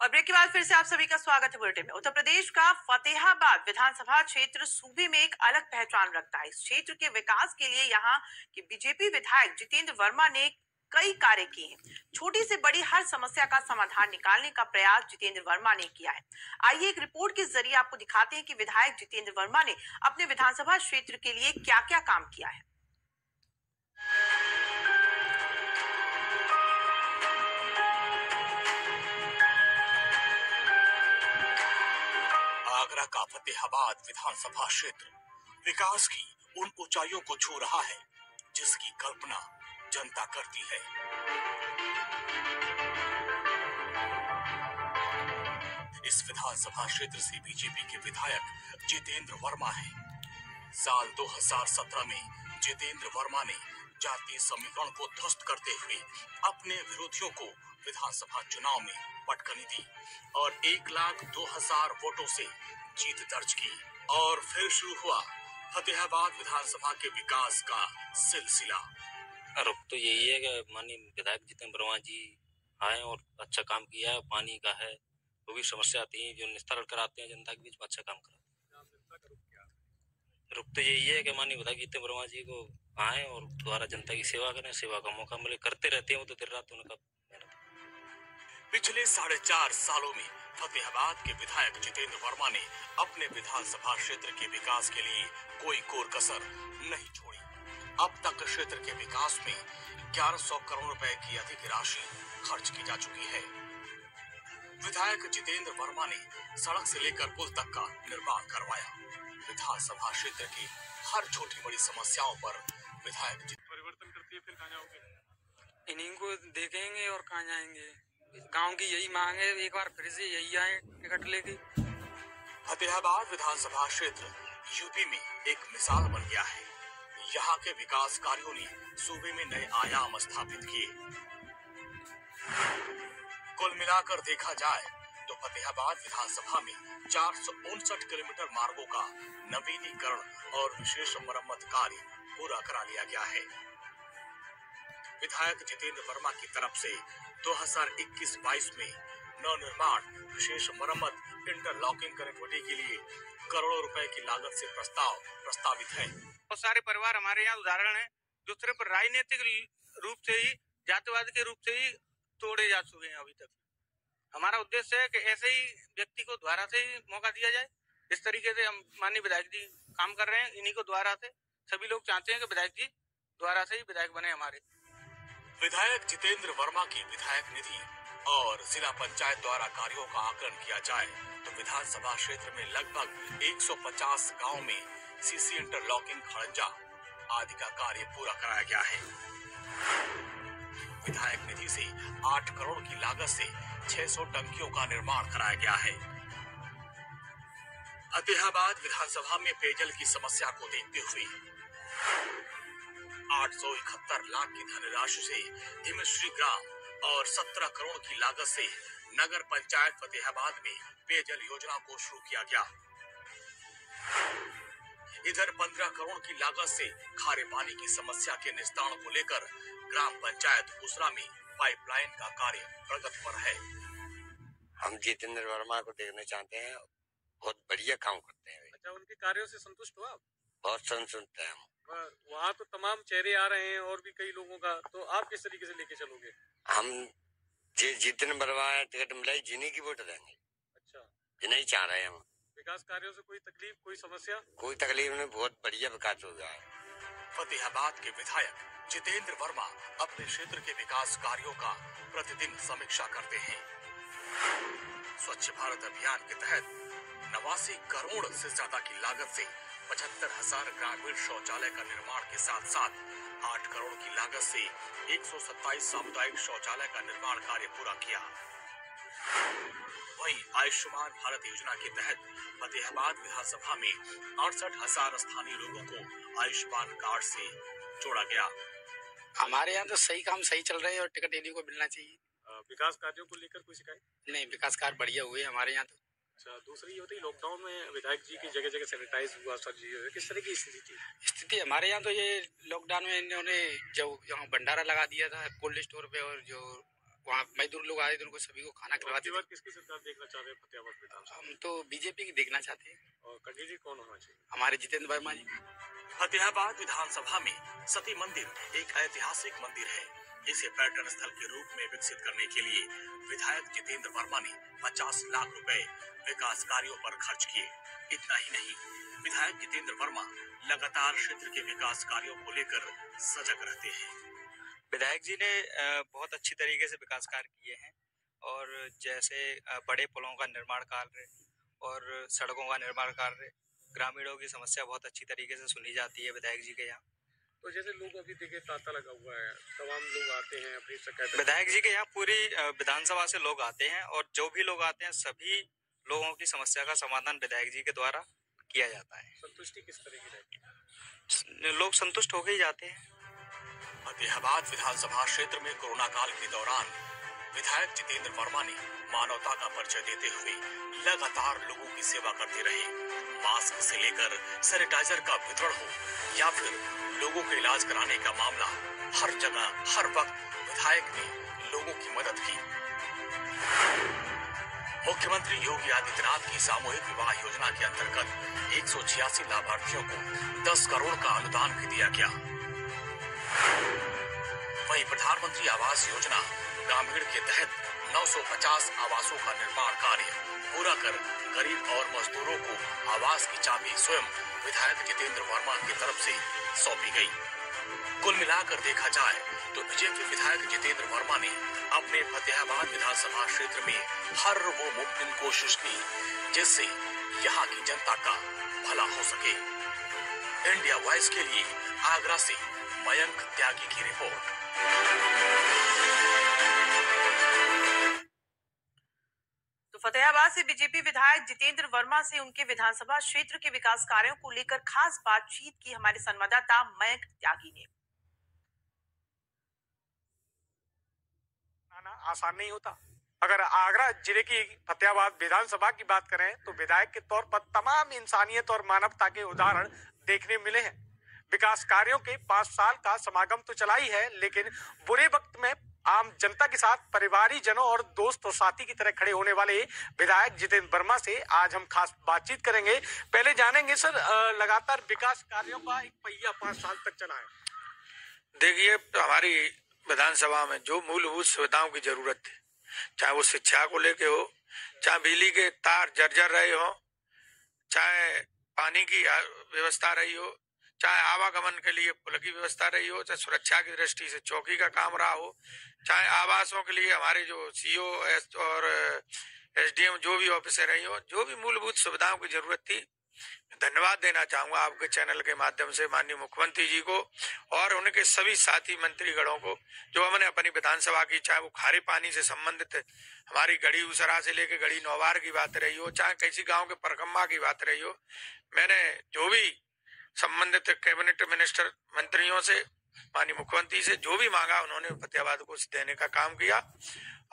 और ब्रेक के बाद फिर से आप सभी का स्वागत है बुलेटिन में। उत्तर प्रदेश का फतेहाबाद विधानसभा क्षेत्र सूबे में एक अलग पहचान रखता है। इस क्षेत्र के विकास के लिए यहाँ के बीजेपी विधायक जितेंद्र वर्मा ने कई कार्य किए हैं। छोटी से बड़ी हर समस्या का समाधान निकालने का प्रयास जितेंद्र वर्मा ने किया है। आइए एक रिपोर्ट के जरिए आपको दिखाते हैं कि विधायक जितेंद्र वर्मा ने अपने विधानसभा क्षेत्र के लिए क्या क्या काम किया है। आगरा का फतेहाबाद विधानसभा क्षेत्र विकास की उन ऊंचाइयों को छू रहा है जिसकी कल्पना जनता करती है। इस विधानसभा क्षेत्र से बीजेपी के विधायक जितेंद्र वर्मा हैं। साल 2017 में जितेंद्र वर्मा ने जातीय समीकरण को ध्वस्त करते हुए अपने विरोधियों को विधानसभा चुनाव में पटकनी दी और 1,02,000 वोटों से जीत दर्ज की। और फिर शुरू हुआ फतेहाबाद विधानसभा के विकास का सिलसिला। रुख तो यही है कि माननीय विधायक जितेंद्र वर्मा जी आए और अच्छा काम किया है। पानी का है, वो भी समस्या आती है जो निस्तारण कराते हैं जनता के बीच में, अच्छा काम कराते हैं। रुख तो यही है कि माननीय विधायक जितेंद्र वर्मा जी को आए और द्वारा जनता की सेवा करें, सेवा का मौका मिले, करते रहते हैं वो तो दिन रात उनका मेहनत। पिछले 4.5 सालों में फतेहाबाद के विधायक जितेंद्र वर्मा ने अपने विधानसभा क्षेत्र के विकास के लिए कोई कोर कसर नहीं छोड़ी। अब तक क्षेत्र के विकास में 1100 करोड़ रुपए की अधिक राशि खर्च की जा चुकी है। विधायक जितेंद्र वर्मा ने सड़क से लेकर पुल तक का निर्माण करवाया। विधानसभा क्षेत्र की हर छोटी बड़ी समस्याओं पर विधायक परिवर्तन करती है। फिर कहाँ जाओगे? इन्हीं को देखेंगे और कहाँ जाएंगे। गांव की यही मांग है, एक बार फिर से यही आए टिकट लेके। फतेहाबाद विधानसभा क्षेत्र यूपी में एक मिसाल बन गया है। यहाँ के विकास कार्यों ने सूबे में नए आयाम स्थापित किए। कुल मिलाकर देखा जाए तो फतेहाबाद विधानसभा में 459 किलोमीटर मार्गों का नवीनीकरण और विशेष मरम्मत कार्य पूरा करा लिया गया है। विधायक जितेंद्र वर्मा की तरफ से 2021-22 में नवनिर्माण, विशेष मरम्मत, इंटरलॉकिंग कनेक्टिविटी के लिए करोड़ों रुपए की लागत से प्रस्तावित है। बहुत सारे परिवार हमारे यहाँ उदाहरण है जो सिर्फ राजनीतिक रूप से ही, जातिवाद के रूप से ही तोड़े जा चुके हैं। अभी तक हमारा उद्देश्य है कि ऐसे ही व्यक्ति को द्वारा से ही मौका दिया जाए। इस तरीके से हम माननीय विधायक जी काम कर रहे हैं। इन्हीं को द्वारा से सभी लोग चाहते हैं कि विधायक जी द्वारा से ही विधायक बने हमारे। विधायक जितेंद्र वर्मा की विधायक निधि और जिला पंचायत द्वारा कार्यों का आकलन किया जाए तो विधानसभा क्षेत्र में लगभग 150 गांव में सीसी इंटरलॉकिंग, खड़ंजा आदि का कार्य पूरा कराया गया है। विधायक निधि से 8 करोड़ की लागत से 600 टंकियों का निर्माण कराया गया है। फतेहाबाद विधानसभा में पेयजल की समस्या को देखते हुए 871 लाख की धनराशि से हिमश्री ग्राम और 17 करोड़ की लागत से नगर पंचायत फतेहाबाद में पेयजल योजना को शुरू किया गया। इधर 15 करोड़ की लागत से खारे पानी की समस्या के निस्तारण को लेकर ग्राम पंचायत उसरा में पाइपलाइन का कार्य प्रगति पर है। हम जितेंद्र वर्मा को देखना चाहते हैं, बहुत बढ़िया काम करते हैं। अच्छा, उनके कार्यों से संतुष्ट हो आप? बहुत संतुष्ट है हम। वहाँ तो तमाम चेहरे आ रहे हैं और भी कई लोगों का, तो आप किस तरीके से लेके चलोगे? हम जितने वर्मा टिकट मिला जिन्हीं की वोट देंगे। अच्छा, जिन्हें चाह रहे हैं हम। विकास कार्यों से कोई तकलीफ, कोई समस्या? कोई तकलीफ नहीं, बहुत बढ़िया विकास हो गया है। फतेहाबाद के विधायक जितेंद्र वर्मा अपने क्षेत्र के विकास कार्यों का प्रतिदिन समीक्षा करते हैं। स्वच्छ भारत अभियान के तहत 89 करोड़ से ज्यादा की लागत से 75,000 ग्रामीण शौचालय का निर्माण के साथ साथ 8 करोड़ की लागत से 127 सामुदायिक शौचालय का निर्माण कार्य पूरा किया। वहीं आयुष्मान भारत योजना के तहत फतेहाबाद विधानसभा में 68,000 स्थानीय लोगों को आयुष्मान कार्ड से जोड़ा गया। हमारे यहाँ तो सही काम सही चल रहे हैं और टिकट इन्हीं को मिलना चाहिए। विकास कार्यों को लेकर कोई शिकायत नहीं? विकास कार्य बढ़िया हुए हमारे यहाँ तो। अच्छा, दूसरी ये होती है लॉकडाउन में विधायक जी की जगह जगह सैनिटाइज हुआ सब चीजें, किस तरह की स्थिति हमारे यहाँ? तो ये लॉकडाउन में इन्होंने जो यहाँ भंडारा लगा दिया था कोल्ड स्टोर पे और जो वहाँ मजदूर लोग आए थे, उनको सभी को खाना खिलवाते थे। किसकी सरकार देखना चाहते हैं फतेहाबाद विधानसभा? हम तो बीजेपी की देखना चाहते हैं। और कैंडिडेट जी कौन होना चाहिए? हमारे जितेंद्र वर्मा जी। फतेहाबाद विधानसभा में सती मंदिर एक ऐतिहासिक मंदिर है। इसे पर्यटन स्थल के रूप में विकसित करने के लिए विधायक जितेंद्र वर्मा ने 50 लाख रुपए विकास कार्यों पर खर्च किए। इतना ही नहीं, विधायक जितेंद्र वर्मा लगातार क्षेत्र के विकास कार्यों को लेकर सजग रहते हैं। विधायक जी ने बहुत अच्छी तरीके से विकास कार्य किए हैं, और जैसे बड़े पुलों का निर्माण कार्य और सड़कों का निर्माण कार्य, ग्रामीणों की समस्या बहुत अच्छी तरीके से सुनी जाती है विधायक जी के यहाँ। तो जैसे लोग अभी देखे तांता लगा हुआ है, तमाम लोग आते हैं अपनी शिकायत। विधायक जी के यहाँ पूरी विधानसभा से लोग आते हैं, और जो भी लोग आते हैं सभी लोगों की समस्या का समाधान विधायक जी के द्वारा किया जाता है। संतुष्टि किस तरह की रहती है? लोग संतुष्ट होकर ही जाते हैं। फतेहाबाद विधानसभा क्षेत्र में कोरोना काल के दौरान विधायक जितेंद्र वर्मा ने मानवता का परिचय देते हुए लगातार लोगों की सेवा करते रहे। मास्क से लेकर सैनिटाइजर का वितरण हो या फिर लोगों के इलाज कराने का मामला, हर जगह हर वक्त विधायक ने लोगों की मदद की। मुख्यमंत्री योगी आदित्यनाथ की सामूहिक विवाह योजना के अंतर्गत 186 लाभार्थियों को 10 करोड़ का अनुदान भी दिया गया। वहीं प्रधानमंत्री आवास योजना ग्रामीण के तहत 950 आवासों का निर्माण कार्य पूरा कर गरीब और मजदूरों को आवास की चाबी स्वयं विधायक जितेंद्र वर्मा की तरफ से सौंपी गई। कुल मिलाकर देखा जाए तो बीजेपी विधायक जितेंद्र वर्मा ने अपने फतेहाबाद विधानसभा क्षेत्र में हर वो मुमकिन कोशिश की जिससे यहाँ की जनता का भला हो सके। इंडिया वॉइस के लिए आगरा से मयंक त्यागी की रिपोर्ट। तो फतेहाबाद से बीजेपी विधायक जितेंद्र वर्मा से उनके विधानसभा क्षेत्र के विकास कार्यों को लेकर खास बातचीत की हमारे संवाददाता मयंक त्यागी ने। आसान नहीं होता। अगर आगरा जिले की फतेहाबाद विधानसभा की बात करें तो विधायक के तौर पर तमाम इंसानियत और मानवता के उदाहरण देखने मिले हैं। विकास कार्यों के 5 साल का समागम तो चला ही है, लेकिन बुरे वक्त में आम जनता के साथ परिवारी जनों और दोस्त और साथी की तरह खड़े होने वाले विधायक जितेंद्र वर्मा से आज हम खास बातचीत करेंगे। पहले जानेंगे सर, लगातार विकास कार्यों का एक पहिया 5 साल तक चला है। देखिए, हमारी विधानसभा में जो मूलभूत सुविधाओं की जरूरत थी, चाहे वो शिक्षा को लेके हो, चाहे बिजली के तार जर्जर रहे हो, चाहे पानी की व्यवस्था रही हो, चाहे आवागमन के लिए पुल की व्यवस्था रही हो, चाहे सुरक्षा की दृष्टि से चौकी का काम रहा हो, चाहे आवासों के लिए हमारे जो सीओ और एसडीएम जो भी ऑफिसर रही हो, जो भी मूलभूत सुविधाओं की जरूरत थी, धन्यवाद देना चाहूंगा आपके चैनल के माध्यम से माननीय मुख्यमंत्री जी को और उनके सभी साथी मंत्रीगणों को, जो हमने अपनी विधानसभा की, चाहे वो खारे पानी से संबंधित हमारी गढ़ी उसरा से लेकर गढ़ी नौवार की बात रही हो, चाहे किसी गांव के परखम्मा की बात रही हो, मैंने जो भी संबंधित कैबिनेट मिनिस्टर मंत्रियों से, माननीय मुख्यमंत्री से जो भी मांगा, उन्होंने फतेहाबाद को देने का काम किया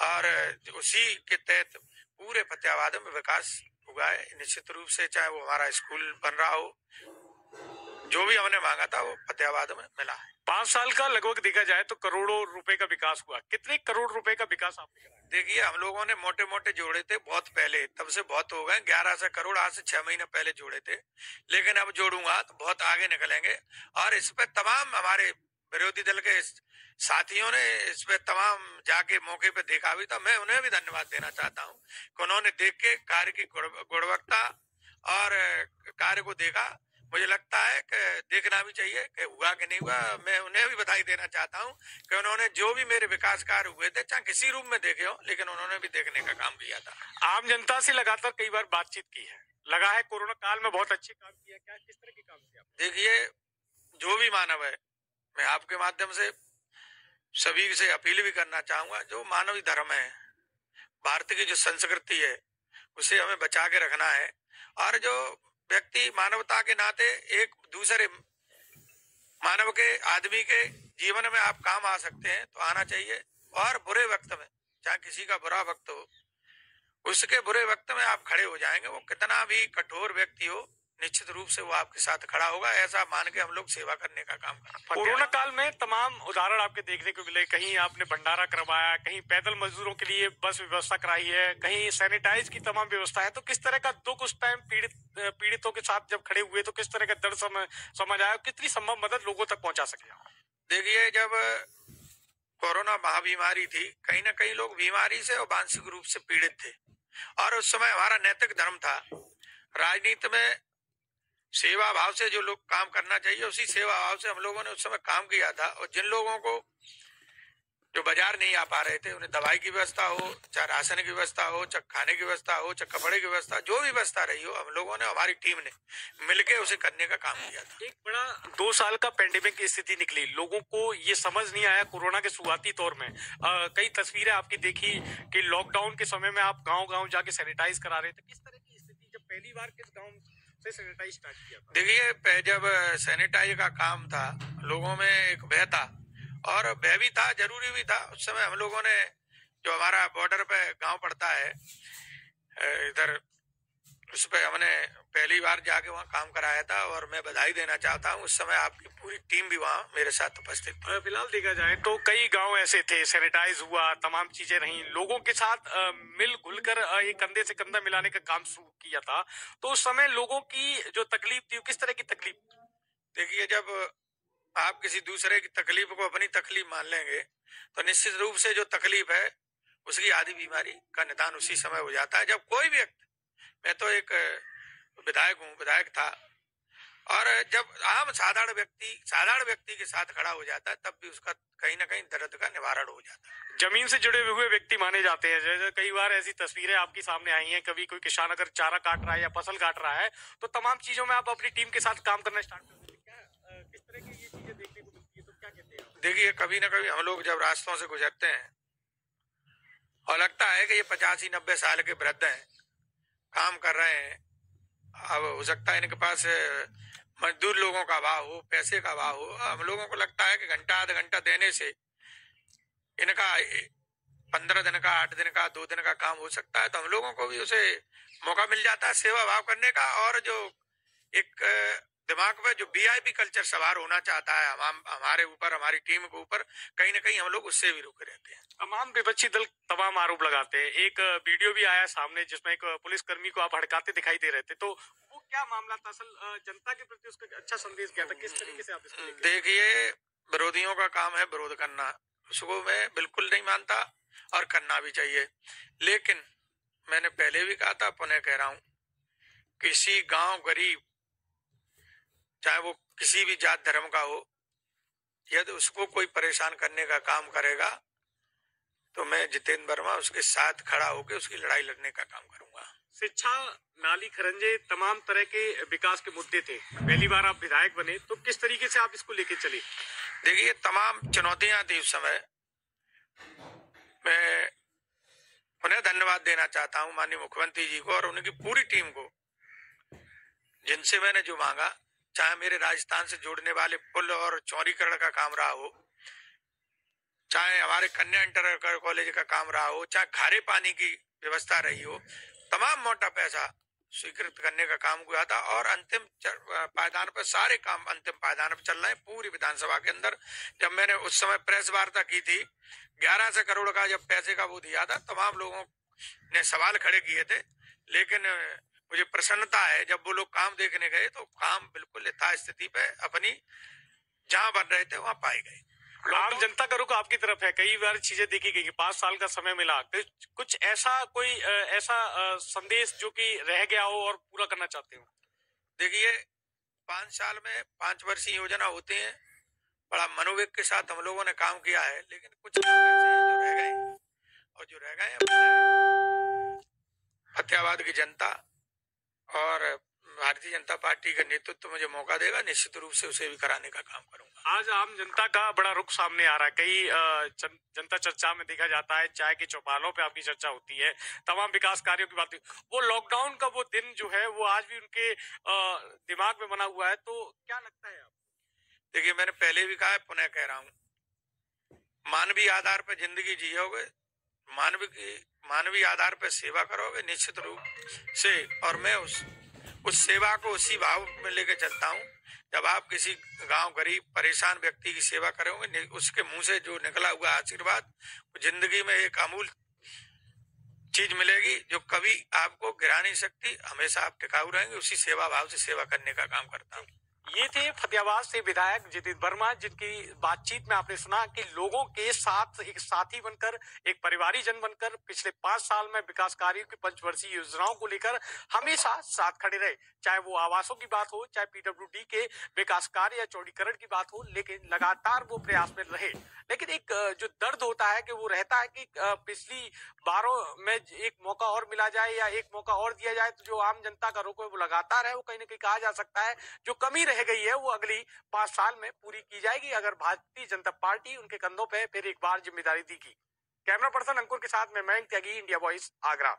और उसी के तहत पूरे फतेहाबाद में विकास हुआ है। निश्चित रूप से चाहे वो हमारा स्कूल बन रहा हो, जो भी हमने मांगा था वो फतेहाबाद में मिला है। 5 साल का लगभग देखा जाए तो करोड़ों रुपए का विकास हुआ। कितने करोड़ रुपए का विकास आपने कराया? देखिए, हम लोगों ने मोटे मोटे जोड़े थे बहुत पहले, तब से बहुत हो गए, 11 करोड़ आज से 6 महीने पहले जोड़े थे, लेकिन अब जोड़ूंगा तो बहुत आगे निकलेंगे। और इस पे तमाम हमारे विरोधी दल के साथियों ने इस पे तमाम जाके मौके पे देखा भी, तो मैं उन्हें भी धन्यवाद देना चाहता हूँ कि उन्होंने देख के कार्य की गुणवत्ता और कार्य को देखा। मुझे लगता है कि देखना भी चाहिए कि हुआ कि नहीं हुआ। मैं उन्हें भी बधाई देना चाहता हूं कि उन्होंने जो भी मेरे विकास कार्य हुए थे, चाहे किसी रूप में देखे हो, लेकिन उन्होंने भी देखने का काम किया था। आम जनता से लगातार कई बार बातचीत की है, लगा है कोरोना काल में बहुत अच्छे काम किया। क्या किस तरह के काम किया? देखिए, जो भी मानव है, मैं आपके माध्यम से सभी से अपील भी करना चाहूंगा, जो मानवीय धर्म है, भारत की जो संस्कृति है, उसे हमें बचा के रखना है। और जो व्यक्ति मानवता के नाते एक दूसरे मानव के, आदमी के जीवन में आप काम आ सकते हैं तो आना चाहिए। और बुरे वक्त में, चाहे किसी का बुरा वक्त हो, उसके बुरे वक्त में आप खड़े हो जाएंगे, वो कितना भी कठोर व्यक्ति हो, निश्चित रूप से वो आपके साथ खड़ा होगा, ऐसा मान के हम लोग सेवा करने का काम करते हैं। कोरोना काल में तमाम उदाहरण आपके देखने को मिले, कहीं आपने भंडारा करवाया, कहीं पैदल मजदूरों के लिए बस व्यवस्था कराई है, कहीं सैनिटाइज की तमाम व्यवस्था है। तो किस तरह का दुख उस टाइम पीड़ितों के साथ जब खड़े हुए तो किस तरह का दर्द समझ आया, कितनी संभव मदद लोगों तक पहुंचा सके? देखिए, जब कोरोना महाबीमारी थी, कहीं ना कहीं लोग बीमारी से और मानसिक रूप से पीड़ित थे, और उस समय हमारा नैतिक धर्म था, राजनीति में सेवा भाव से जो लोग काम करना चाहिए उसी सेवा भाव से हम लोगों ने उस समय काम किया था। और जिन लोगों को जो बाजार नहीं आ पा रहे थे, उन्हें दवाई की व्यवस्था हो, चाहे राशन की व्यवस्था हो, चाहे खाने की व्यवस्था हो, चाहे कपड़े की व्यवस्था, जो भी व्यवस्था रही हो, हम लोगों ने, हमारी टीम ने मिलके उसे करने का काम किया था। एक बड़ा 2 साल का पेंडेमिक की स्थिति निकली, लोगों को ये समझ नहीं आया कोरोना के शुरुआती तौर में। कई तस्वीरें आपकी देखी कि लॉकडाउन के समय में आप गांव-गांव जाके सैनिटाइज करा रहे थे। किस तरह की स्थिति, जब पहली बार किस गांव से सैनिटाइज स्टार्ट किया था? देखिए, जब सैनिटाइज का काम था, लोगों में एक भय था, और भय भी था, जरूरी भी था। उस समय हम लोगों ने, जो हमारा बॉर्डर पे गांव पड़ता है इधर, उस पे हमने पहली बार जाके वहाँ काम कराया था, और मैं बधाई देना चाहता हूँ, उस समय आपकी पूरी टीम भी वहाँ मेरे साथ उपस्थित थी। फिलहाल देखा जाए तो कई गांव ऐसे थे, सैनिटाइज हुआ, तमाम चीजें रहीं, लोगों के साथ मिल घुल कर एक कंधे से कंधा मिलाने का काम शुरू किया था। तो उस समय लोगों की जो तकलीफ थी, किस तरह की तकलीफ? देखिए, जब आप किसी दूसरे की तकलीफ को अपनी तकलीफ मान लेंगे तो निश्चित रूप से जो तकलीफ है उसकी आधी बीमारी का निदान उसी समय हो जाता है। जब कोई व्यक्ति, मैं तो एक विधायक था, और जब आम साधारण व्यक्ति के साथ खड़ा हो जाता है, तब भी उसका कहीं ना कहीं दर्द का निवारण हो जाता है। जमीन से जुड़े हुए व्यक्ति माने जाते हैं। जैसे कई बार ऐसी तस्वीरें आपकी सामने आई हैं, कभी कोई किसान अगर चारा काट रहा है या फसल काट रहा है तो तमाम चीजों में आप अपनी टीम के साथ काम करना स्टार्ट कर देते हैं। क्या किस तरह की ये चीजें देखने को मिलती है, तो क्या कहते हैं? देखिए, कभी ना कभी हम लोग जब रास्तों से गुजरते हैं और लगता है कि ये 85-90 साल के वृद्ध हैं, काम कर रहे हैं, अब हो सकता है इनके पास मजदूर लोगों का अभाव हो, पैसे का अभाव हो, हम लोगों को लगता है कि घंटा आधा घंटा देने से इनका 15 दिन का, 8 दिन का, 2 दिन का काम हो सकता है। तो हम लोगों को भी उसे मौका मिल जाता है सेवा भाव करने का, और जो एक दिमाग में जो वीआईपी कल्चर सवार होना चाहता है हमारे ऊपर, हमारी टीम के ऊपर, कहीं ना कहीं हम लोग उससे भी रुके रहते हैं। तमाम विपक्षी दल तमाम आरोप लगाते हैं। एक वीडियो भी आया सामने जिसमें एक पुलिसकर्मी को आप हड़काते दिखाई दे रहे थे, तो वो क्या मामला था? असल जनता के प्रति उसका अच्छा संदेश क्या था, किस तरीके से आप इसको लेके? देखिए, विरोधियों का काम है विरोध करना, उसको मैं बिल्कुल नहीं मानता, और करना भी चाहिए। लेकिन मैंने पहले भी कहा था, पुनः कह रहा हूँ, किसी गांव गरीब, चाहे वो किसी भी जात धर्म का हो, यदि उसको कोई परेशान करने का काम करेगा तो मैं जितेंद्र वर्मा उसके साथ खड़ा होकर उसकी लड़ाई लड़ने का काम करूंगा। शिक्षा, नाली खरंजे, तमाम तरह के विकास के मुद्दे थे। पहली बार आप विधायक बने, तो किस तरीके से आप इसको लेके चले? देखिए, तमाम चुनौतियां थी उस समय। मैं उन्हें धन्यवाद देना चाहता हूं, माननीय मुख्यमंत्री जी को और उनकी पूरी टीम को, जिनसे मैंने जो मांगा, चाहे मेरे राजस्थान से जोड़ने वाले पुल और चौड़ीकरण का काम रहा हो, चाहे हमारे कन्या इंटर कॉलेज का काम रहा हो, चाहे खारे पानी की व्यवस्था रही हो, तमाम मोटा पैसा स्वीकृत करने का काम हुआ था, और अंतिम पायदान पर सारे काम अंतिम पायदान पर चल रहे हैं पूरी विधानसभा के अंदर। जब मैंने उस समय प्रेस वार्ता की थी, 1100 करोड़ का जब पैसे का वो दिया था, तमाम लोगों ने सवाल खड़े किए थे, लेकिन मुझे प्रसन्नता है जब वो लोग काम देखने गए तो काम बिल्कुल यथास्थिति पे अपनी जहां बन रहे थे वहां पाए गए। आम जनता का रुख आपकी तरफ है। कई बार चीजें देखी गई कि 5 साल का समय मिला, कुछ ऐसा कोई ऐसा संदेश जो कि रह गया हो और पूरा करना चाहते हो? देखिए, 5 साल में 5 वर्षीय योजना होती है, बड़ा मनोवेग के साथ हम लोगों ने काम किया है, लेकिन कुछ काम ऐसे हैं जो रह गए, और जो रह गए फतेहाबाद की जनता और भारतीय जनता पार्टी का नेतृत्व मुझे मौका देगा, निश्चित रूप से उसे भी कराने का काम करूंगा। आज आम जनता का बड़ा रुख सामने आ रहा है। कई जनता चर्चा में देखा जाता है, चाय के चौपालों पे आपकी चर्चा होती है, तमाम विकास कार्यों की बात। वो लॉकडाउन का वो दिन जो है वो आज भी उनके दिमाग में बना हुआ है, तो क्या लगता है आपको? देखिए, मैंने पहले भी कहा है, पुनः कह रहा हूँ, मानवीय आधार पर जिंदगी जियोगे, मानवीय आधार पर सेवा करोगे, निश्चित रूप से, और मैं उस सेवा को उसी भाव में लेकर चलता हूँ। जब आप किसी गांव गरीब परेशान व्यक्ति की सेवा करोगे, उसके मुंह से जो निकला हुआ आशीर्वाद, जिंदगी में एक अमूल चीज मिलेगी जो कभी आपको गिरा नहीं सकती। हमेशा आप टिकाऊ रहेंगे। उसी सेवा भाव से सेवा करने का काम करता हूँ। ये थे फतेहाबाद से विधायक जितेंद्र वर्मा, जिनकी बातचीत में आपने सुना कि लोगों के साथ एक साथी बनकर, एक परिवारीजन बनकर पिछले 5 साल में विकास कार्यों की पंचवर्षीय योजनाओं को लेकर हमेशा साथ खड़े रहे। चाहे वो आवासों की बात हो, चाहे पीडब्ल्यूडी के विकास कार्य या चौड़ीकरण की बात हो, लेकिन लगातार वो प्रयास में रहे। लेकिन एक जो दर्द होता है कि वो रहता है कि पिछली बारों में एक मौका और मिला जाए या एक मौका और दिया जाए तो जो आम जनता का रुख है वो लगातार है, वो कहीं ना कहीं कहा जा सकता है जो कमी रह गई है वो अगली 5 साल में पूरी की जाएगी अगर भारतीय जनता पार्टी उनके कंधों पे फिर एक बार जिम्मेदारी दी। कैमरा पर्सन अंकुर के साथ में मयंक त्यागी, इंडिया वॉइस, आगरा।